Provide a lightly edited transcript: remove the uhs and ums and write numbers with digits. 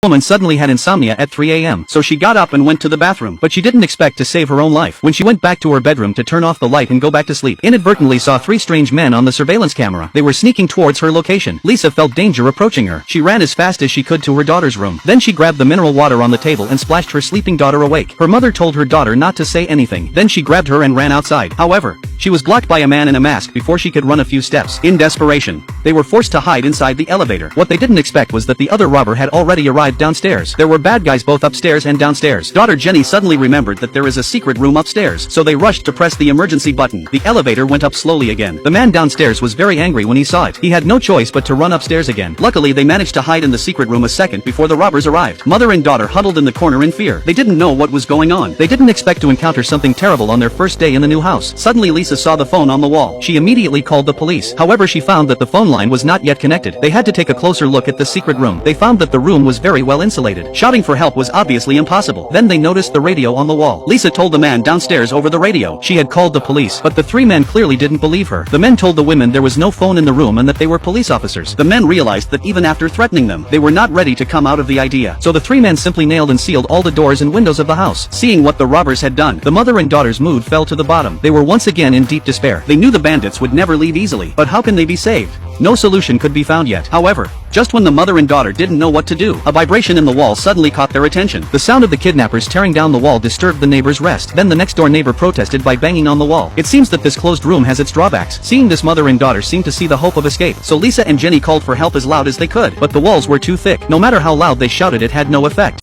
Woman suddenly had insomnia at 3 a.m. So she got up and went to the bathroom, but she didn't expect to save her own life. When she went back to her bedroom to turn off the light and go back to sleep, inadvertently saw three strange men on the surveillance camera. They were sneaking towards her location. Lisa felt danger approaching her. She ran as fast as she could to her daughter's room. Then she grabbed the mineral water on the table and splashed her sleeping daughter awake. Her mother told her daughter not to say anything. Then she grabbed her and ran outside. However, she was blocked by a man in a mask before she could run a few steps. In desperation, they were forced to hide inside the elevator. What they didn't expect was that the other robber had already arrived downstairs. There were bad guys both upstairs and downstairs. Daughter Jenny suddenly remembered that there is a secret room upstairs, so they rushed to press the emergency button. The elevator went up slowly again. The man downstairs was very angry when he saw it. He had no choice but to run upstairs again. Luckily, they managed to hide in the secret room a second before the robbers arrived. Mother and daughter huddled in the corner in fear. They didn't know what was going on. They didn't expect to encounter something terrible on their first day in the new house. Suddenly Lisa saw the phone on the wall. She immediately called the police. However, she found that the phone line was not yet connected. They had to take a closer look at the secret room. They found that the room was very well insulated. Shouting for help was obviously impossible. Then they noticed the radio on the wall. Lisa told the man downstairs over the radio. She had called the police, but the three men clearly didn't believe her. The men told the women there was no phone in the room and that they were police officers. The men realized that even after threatening them, they were not ready to come out of the idea. So the three men simply nailed and sealed all the doors and windows of the house. Seeing what the robbers had done, the mother and daughter's mood fell to the bottom. They were once again in deep despair. They knew the bandits would never leave easily, but how can they be saved? No solution could be found yet. However, just when the mother and daughter didn't know what to do, a vibration in the wall suddenly caught their attention. The sound of the kidnappers tearing down the wall disturbed the neighbor's rest. Then the next door neighbor protested by banging on the wall. It seems that this closed room has its drawbacks. Seeing this, mother and daughter seemed to see the hope of escape. So Lisa and Jenny called for help as loud as they could, but the walls were too thick. No matter how loud they shouted, it had no effect.